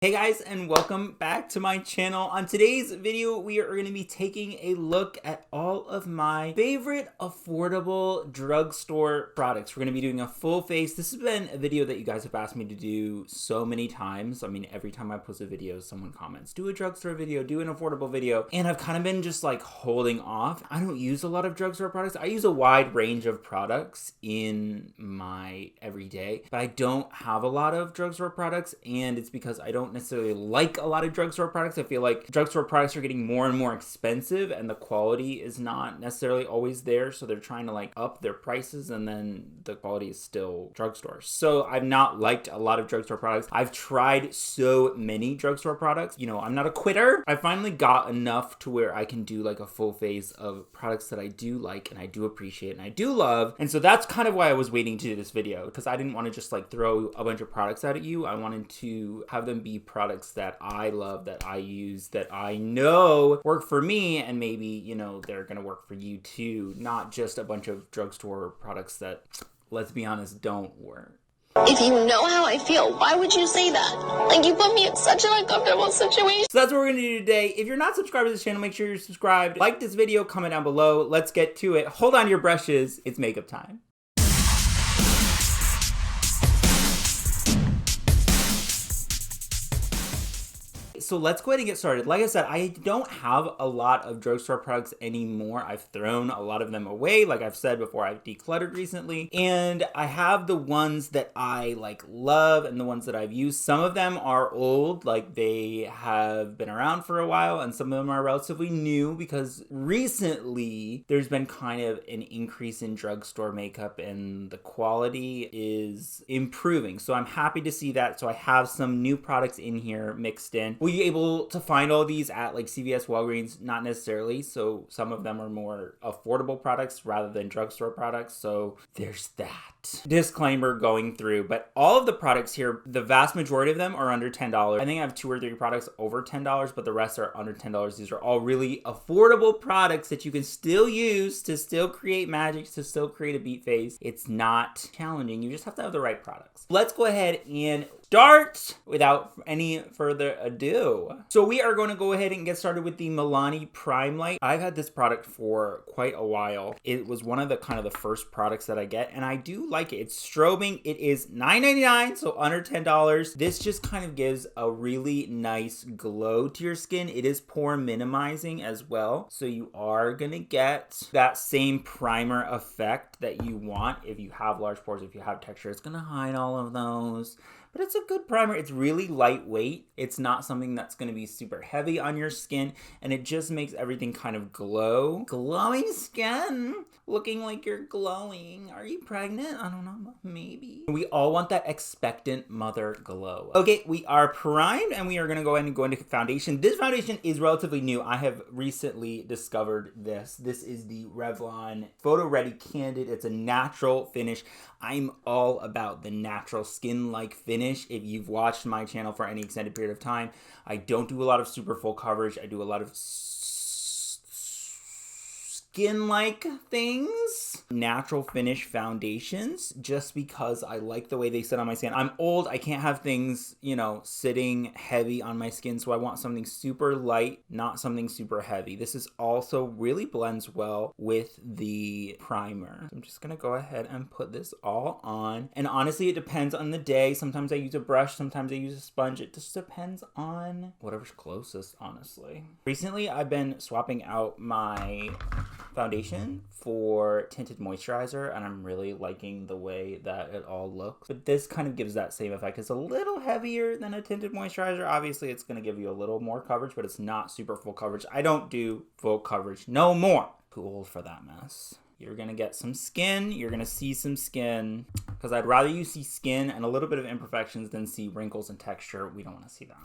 Hey guys, and welcome back to my channel. On today's video, we are going to be taking a look at all of my favorite affordable drugstore products. We're going to be doing a full face. This has been a video that you guys have asked me to do so many times. I mean, every time I post a video, someone comments, do a drugstore video, do an affordable video. And I've kind of been just like holding off. I don't use a lot of drugstore products. I use a wide range of products in my everyday, but I don't have a lot of drugstore products, and it's because I don't necessarily like a lot of drugstore products. I feel like drugstore products are getting more and more expensive and the quality is not necessarily always there, so they're trying to like up their prices and then the quality is still drugstore. So I've not liked a lot of drugstore products. I've tried so many drugstore products. You know, I'm not a quitter. I finally got enough to where I can do like a full face of products that I do like and I do appreciate and I do love. And so that's kind of why I was waiting to do this video, because I didn't want to just like throw a bunch of products out at you. I wanted to have them be products that I love, that I use, that I know work for me, and maybe, you know, they're gonna work for you too, not just a bunch of drugstore products that, let's be honest, don't work. If you know how I feel, why would you say that? Like, you put me in such an uncomfortable situation. So that's what we're gonna do today. If you're not subscribed to this channel, make sure you're subscribed. Like this video, comment down below. Let's get to it. Hold on to your brushes. It's makeup time. So let's go ahead and get started. Like I said, I don't have a lot of drugstore products anymore. I've thrown a lot of them away. Like I've said before, I've decluttered recently. And I have the ones that I like love and the ones that I've used. Some of them are old, like they have been around for a while, and some of them are relatively new because recently there's been kind of an increase in drugstore makeup and the quality is improving. So I'm happy to see that. So I have some new products in here mixed in. Will you able to find all these at like CVS, Walgreens? Not necessarily. So some of them are more affordable products rather than drugstore products. So there's that disclaimer going through. But all of the products here, the vast majority of them are under $10. I think I have 2 or 3 products over $10, but the rest are under $10. These are all really affordable products that you can still use to still create magic, to still create a beat face. It's not challenging. You just have to have the right products. Let's go ahead and start without any further ado. So we are going to go ahead and get started with the Milani Prime Light. I've had this product for quite a while. It was one of the kind of the first products that I get, and I do like it. It's strobing. It is $9.99, so under $10. This just kind of gives a really nice glow to your skin. It is pore minimizing as well, so you are going to get that same primer effect that you want if you have large pores, if you have texture. It's going to hide all of those. But it's a good primer. It's really lightweight. It's not something that's going to be super heavy on your skin, and it just makes everything kind of glow. Glowing skin, looking like you're glowing. Are you pregnant? I don't know, maybe. We all want that expectant mother glow. Okay, we are primed, and we are going to go ahead and go into foundation. This foundation is relatively new. I have recently discovered this. This is the Revlon Photo Ready Candid. It's a natural finish. I'm all about the natural skin-like finish. If you've watched my channel for any extended period of time, I don't do a lot of super full coverage. I do a lot of skin-like things. Natural finish foundations, just because I like the way they sit on my skin. I'm old. I can't have things, you know, sitting heavy on my skin, so I want something super light, not something super heavy. This is also really blends well with the primer. I'm just gonna go ahead and put this all on, and honestly, it depends on the day. Sometimes I use a brush, sometimes I use a sponge. It just depends on whatever's closest, honestly. Recently, I've been swapping out my foundation for tinted moisturizer, and I'm really liking the way that it all looks. But this kind of gives that same effect. It's a little heavier than a tinted moisturizer. Obviously, it's going to give you a little more coverage, but it's not super full coverage. I don't do full coverage no more. Too old for that mess. You're going to get some skin. You're going to see some skin, because I'd rather you see skin and a little bit of imperfections than see wrinkles and texture. We don't want to see that.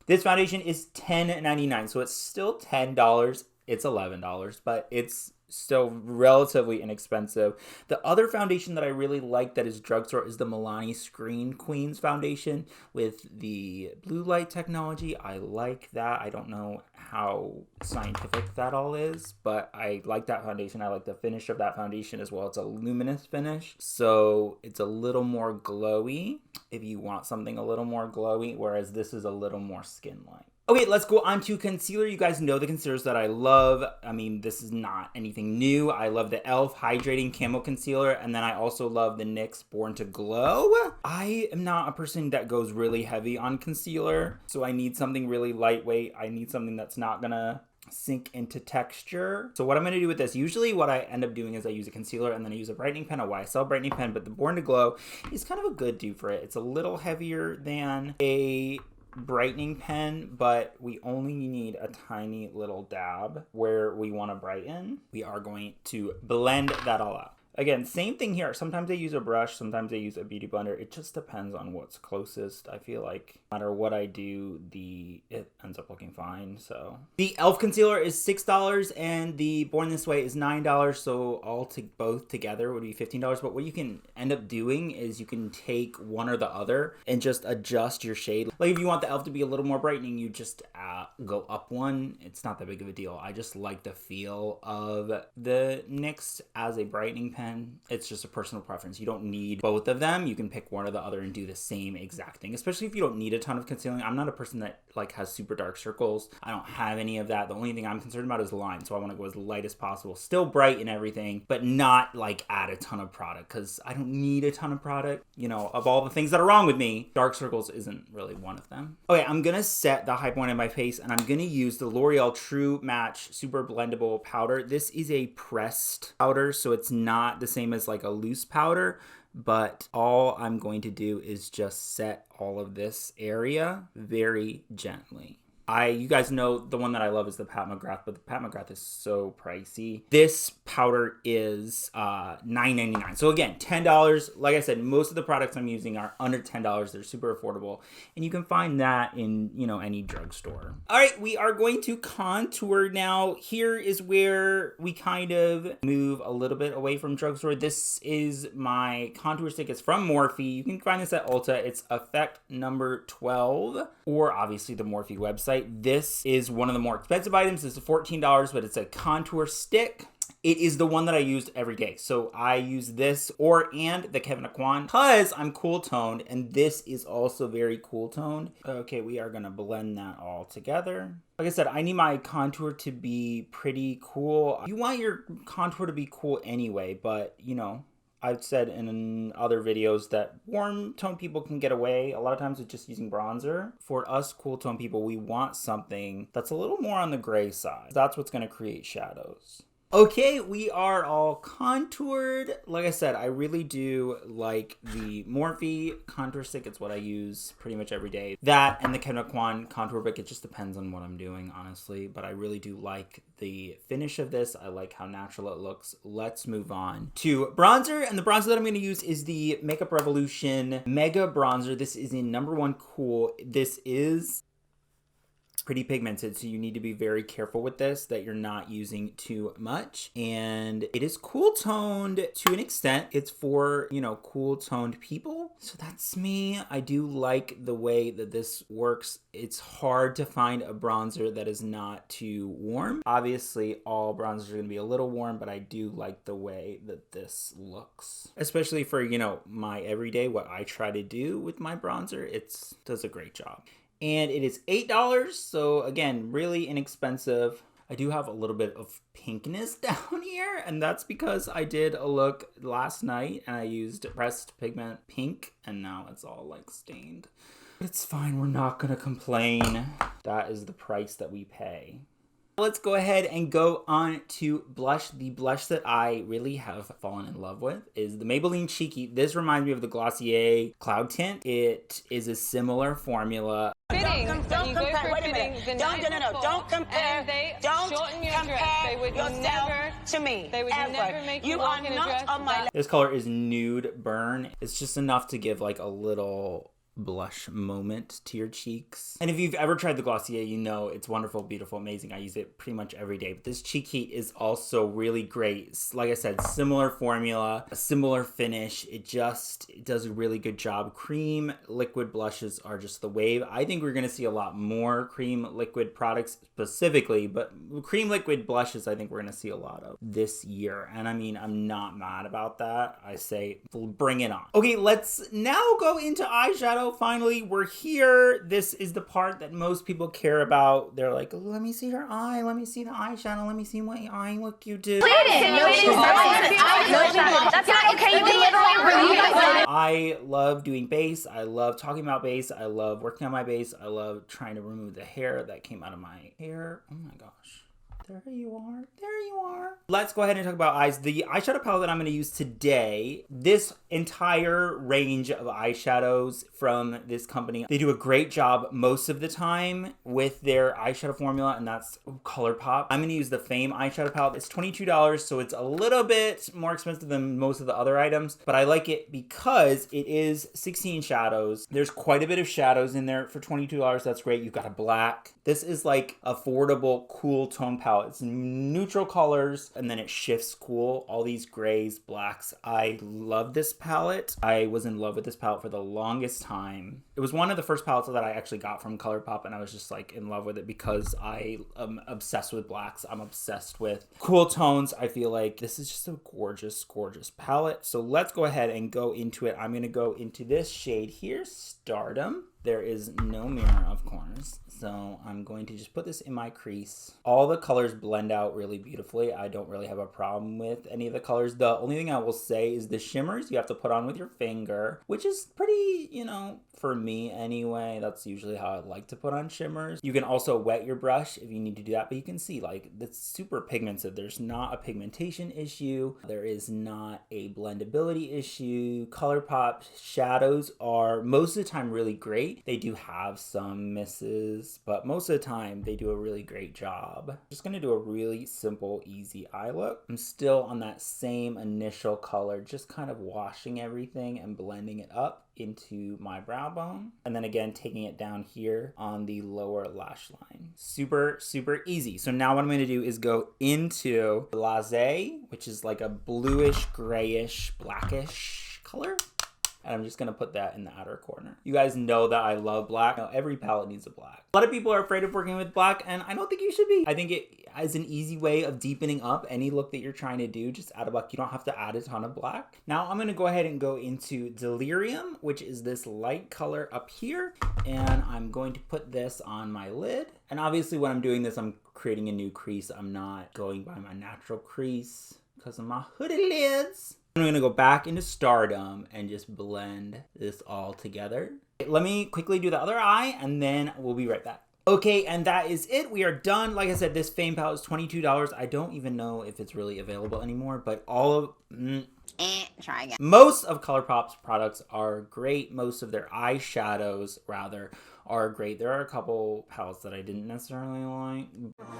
This foundation is $10.99, so it's still $10. It's $11, but it's still relatively inexpensive. The other foundation that I really like that is Drugstore is the Milani Screen Queens foundation with the blue light technology. I like that. I don't know how scientific that all is, but I like that foundation. I like the finish of that foundation as well. It's a luminous finish, so it's a little more glowy if you want something a little more glowy, whereas this is a little more skin-like. Okay, let's go on to concealer. You guys know the concealers that I love. I mean, this is not anything new. I love the e.l.f. Hydrating Camo Concealer, and then I also love the NYX Born to Glow. I am not a person that goes really heavy on concealer, so I need something really lightweight. I need something that's not gonna sink into texture. So what I'm gonna do with this, usually what I end up doing is I use a concealer and then I use a brightening pen, a YSL brightening pen, but the Born to Glow is kind of a good dupe for it. It's a little heavier than a brightening pen, but we only need a tiny little dab where we want to brighten. We are going to blend that all out. Again, same thing here. Sometimes I use a brush, sometimes I use a beauty blender. It just depends on what's closest. I feel like no matter what I do, it ends up looking fine. So the e.l.f. concealer is $6 and the Born This Way is $9. So both together would be $15. But what you can end up doing is you can take one or the other and just adjust your shade. Like if you want the e.l.f. to be a little more brightening, you just go up one. It's not that big of a deal. I just like the feel of the NYX as a brightening pen. It's just a personal preference. You don't need both of them. You can pick one or the other and do the same exact thing, especially if you don't need a ton of concealing. I'm not a person that like has super dark circles. I don't have any of that. The only thing I'm concerned about is lines, so I want to go as light as possible, still bright and everything, but not like add a ton of product because I don't need a ton of product. You know, of all the things that are wrong with me, dark circles isn't really one of them. Okay, I'm gonna set the high point in my face and I'm gonna use the L'Oreal True Match Super Blendable Powder. This is a pressed powder, so it's not the same as like a loose powder, but all I'm going to do is just set all of this area very gently. You guys know the one that I love is the Pat McGrath, but the Pat McGrath is so pricey. This powder is $9.99. So again, $10. Like I said, most of the products I'm using are under $10. They're super affordable. And you can find that in, you know, any drugstore. All right, we are going to contour now. Here is where we kind of move a little bit away from drugstore. This is my contour stick. It's from Morphe. You can find this at Ulta. It's Effect number 12, or obviously the Morphe website. This is one of the more expensive items. It's $14, but it's a contour stick. It is the one that I used every day. So I use this and the Kevin Aquan because I'm cool toned, and this is also very cool toned. Okay, we are gonna blend that all together. Like I said, I need my contour to be pretty cool. You want your contour to be cool anyway, but you know, I've said in other videos that warm tone people can get away a lot of times with just using bronzer. For us cool tone people, we want something that's a little more on the gray side. That's what's gonna create shadows. Okay, we are all contoured. Like I said, I really do like the Morphe contour stick. It's what I use pretty much every day. That and the Kevin Aquan contour book. It just depends on what I'm doing, honestly. But I really do like the finish of this. I like how natural it looks. Let's move on to bronzer. And the bronzer that I'm going to use is the Makeup Revolution Mega Bronzer. This is in number 1 Cool. This is pretty pigmented, so you need to be very careful with this that you're not using too much. And it is cool toned to an extent. It's for, you know, cool toned people. So that's me. I do like the way that this works. It's hard to find a bronzer that is not too warm. Obviously, all bronzers are gonna be a little warm, but I do like the way that this looks. Especially for, you know, my everyday, what I try to do with my bronzer, it does a great job. And it is $8, so again, really inexpensive. I do have a little bit of pinkness down here, and that's because I did a look last night and I used pressed pigment pink, and now it's all like stained. But it's fine, we're not gonna complain. That is the price that we pay. Let's go ahead and go on to blush. The blush that I really have fallen in love with is the Maybelline Cheeky. This reminds me of the Glossier Cloud Tint. It is a similar formula. Don't compare. Wait a minute. Don't compare. Don't compare yourself to me. They would never make you walk in a dress. This color is Nude Burn. It's just enough to give like a little blush moment to your cheeks. And if you've ever tried the Glossier, you know it's wonderful, beautiful, amazing. I use it pretty much every day. But this Cheek Heat is also really great. Like I said, similar formula, a similar finish. It does a really good job. Cream liquid blushes are just the wave. I think we're going to see a lot more cream liquid products specifically, but cream liquid blushes I think we're going to see a lot of this year. And I mean, I'm not mad about that. I say bring it on. Okay, let's now go into eyeshadow. Finally, we're here. This is the part that most people care about. They're like, let me see your eye. Let me see the eyeshadow. Let me see what eye look you do. That's not okay. You can I love doing base. I love talking about base. I love working on my base. I love trying to remove the hair that came out of my hair. Oh my gosh. There you are. There you are. Let's go ahead and talk about eyes. The eyeshadow palette that I'm going to use today, this entire range of eyeshadows from this company, they do a great job most of the time with their eyeshadow formula, and that's ColourPop. I'm going to use the Fame eyeshadow palette. It's $22, so it's a little bit more expensive than most of the other items, but I like it because it is 16 shadows. There's quite a bit of shadows in there for $22. That's great. You've got a black. This is like affordable, cool tone palette. It's neutral colors, and then it shifts cool. All these grays, blacks. I love this palette. I was in love with this palette for the longest time. It was one of the first palettes that I actually got from ColourPop, and I was just like in love with it because I am obsessed with blacks. I'm obsessed with cool tones. I feel like this is just a gorgeous, gorgeous palette. So let's go ahead and go into it. I'm going to go into this shade here, Stardom. There is no mirror, of course, so I'm going to just put this in my crease. All the colors blend out really beautifully. I don't really have a problem with any of the colors. The only thing I will say is the shimmers you have to put on with your finger, which is pretty, for me anyway, that's usually how I like to put on shimmers. You can also wet your brush if you need to do that, but you can see, like, it's super pigmented. There's not a pigmentation issue. There is not a blendability issue. ColourPop shadows are most of the time really great. They do have some misses, but most of the time they do a really great job. Just gonna do a really simple, easy eye look. I'm still on that same initial color, just kind of washing everything and blending it up into my brow bone, and then again taking it down here on the lower lash line. Super, super easy. So now what I'm going to do is go into Blasé, which is like a bluish, grayish, blackish color. And I'm just going to put that in the outer corner. You guys know that I love black. Now, every palette needs a black. A lot of people are afraid of working with black, and I don't think you should be. I think it is an easy way of deepening up any look that you're trying to do. Just add a black. You don't have to add a ton of black. Now I'm going to go ahead and go into Delirium, which is this light color up here. And I'm going to put this on my lid. And obviously when I'm doing this, I'm creating a new crease. I'm not going by my natural crease because of my hooded lids. I'm going to go back into Stardom and just blend this all together. Let me quickly do the other eye and then we'll be right back. Okay, and that is it. We are done. Like I said, this Fame palette is $22. I don't even know if it's really available anymore, but all of... Try again. Most of ColourPop's products are great. Most of their eyeshadows, rather, are great. There are a couple palettes that I didn't necessarily like.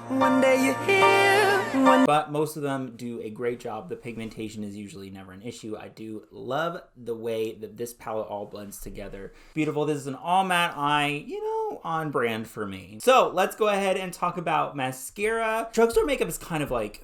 One day you're here. But most of them do a great job. The pigmentation is usually never an issue. I do love the way that this palette all blends together. Beautiful. This is an all matte eye, on brand for me. So let's go ahead and talk about mascara. Drugstore makeup is kind of like...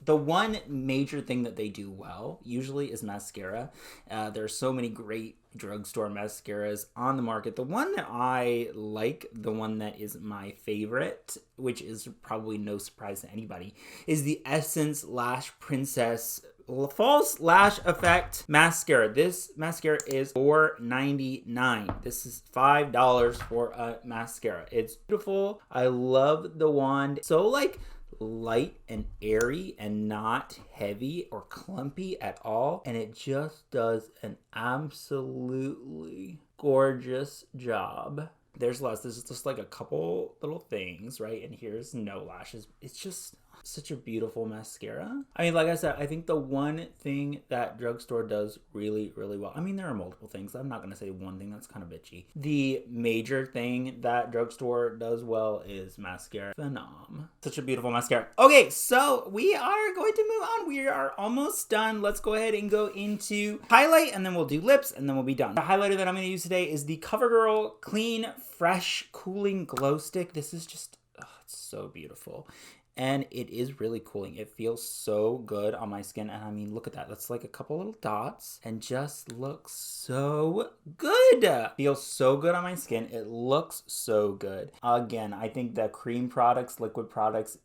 The one major thing that they do well usually is mascara. There are so many great drugstore mascaras on the market. The one that I like, the one that is my favorite, which is probably no surprise to anybody, is the Essence Lash Princess False Lash Effect Mascara. This mascara is $4.99. This is $5 for a mascara. It's beautiful. I love the wand. So light and airy and not heavy or clumpy at all, and it just does an absolutely gorgeous job. There's less. This is just like a couple little things, right? And here's no lashes. It's just Such a beautiful mascara. I mean, like I said, I think the one thing that Drugstore does really, really well. I mean, there are multiple things. I'm not going to say one thing, that's kind of bitchy. The major thing that Drugstore does well is mascara. Phenom. Such a beautiful mascara. Okay, so we are going to move on. We are almost done. Let's go ahead and go into highlight, and then we'll do lips, and then we'll be done. The highlighter that I'm going to use today is the CoverGirl Clean Fresh Cooling Glow Stick. This is just, oh, it's so beautiful. And it is really cooling. It feels so good on my skin. And I mean, look at that. That's like a couple little dots and just looks so good. Feels so good on my skin. It looks so good. Again, I think the cream products, liquid products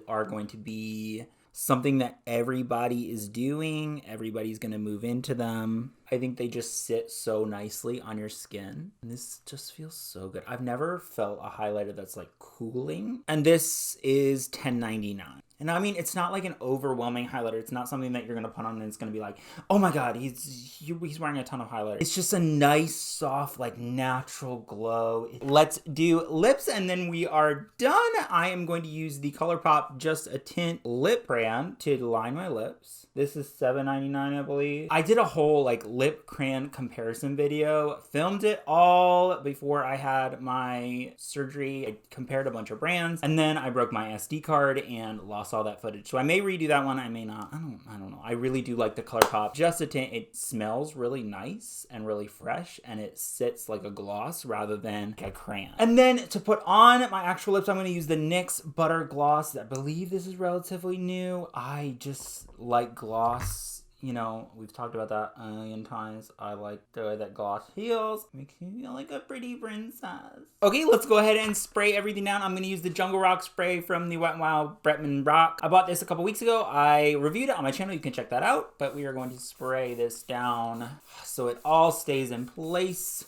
are going to be something that everybody is doing. Everybody's going to move into them. I think they just sit so nicely on your skin. And this just feels so good. I've never felt a highlighter that's like cooling. And this is $10.99. And I mean, it's not like an overwhelming highlighter. It's not something that you're going to put on and it's going to be like, oh my God, he's wearing a ton of highlighter. It's just a nice, soft, like natural glow. Let's do lips and then we are done. I am going to use the ColourPop Just a Tint lip crayon to line my lips. This is $7.99, I believe. I did a whole like lip crayon comparison video. Filmed it all before I had my surgery. I compared a bunch of brands and then I broke my SD card and lost all that footage. So I may redo that one. I may not. I don't know. I really do like the ColourPop Just a Tint. It smells really nice and really fresh and it sits like a gloss rather than like a crayon. And then to put on my actual lips, I'm going to use the NYX Butter Gloss. I believe this is relatively new. I just like gloss. You know, we've talked about that a million times. I like the way that gloss feels. Makes me feel like a pretty princess. Okay, let's go ahead and spray everything down. I'm going to use the Jungle Rock spray from the Wet n Wild Bretman Rock. I bought this a couple weeks ago. I reviewed it on my channel. You can check that out. But we are going to spray this down so it all stays in place.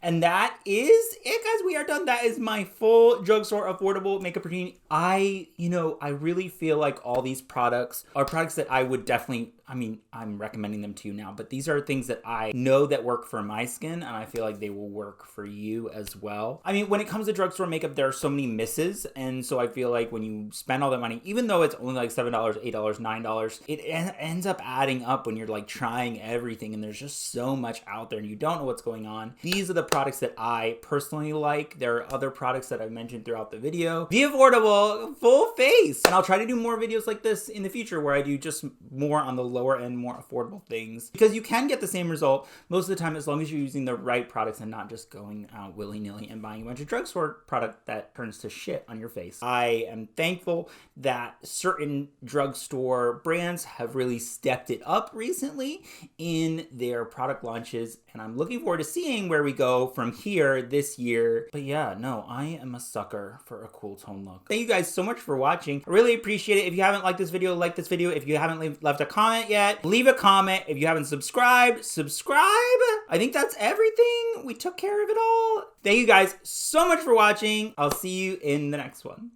And that is it, guys. We are done. That is my full Drugstore affordable makeup routine. I really feel like all these products are products that I would definitely, I mean, I'm recommending them to you now, but these are things that I know that work for my skin, and I feel like they will work for you as well. I mean, when it comes to drugstore makeup, there are so many misses, and so I feel like when you spend all that money, even though it's only like $7, $8, $9, it ends up adding up when you're like trying everything, and there's just so much out there, and you don't know what's going on. These are the products that I personally like. There are other products that I've mentioned throughout the video. Be affordable, full face, and I'll try to do more videos like this in the future where I do just more on the lower end, more affordable things, because you can get the same result most of the time as long as you're using the right products and not just going out willy-nilly and buying a bunch of drugstore product that turns to shit on your face. I am thankful that certain drugstore brands have really stepped it up recently in their product launches, and I'm looking forward to seeing where we go from here this year. But yeah, no, I am a sucker for a cool tone look. Thank you guys so much for watching. I really appreciate it. If you haven't liked this video, like this video. If you haven't left a comment yet, leave a comment. If you haven't subscribed, subscribe. I think that's everything. We took care of it all. Thank you guys so much for watching. I'll see you in the next one.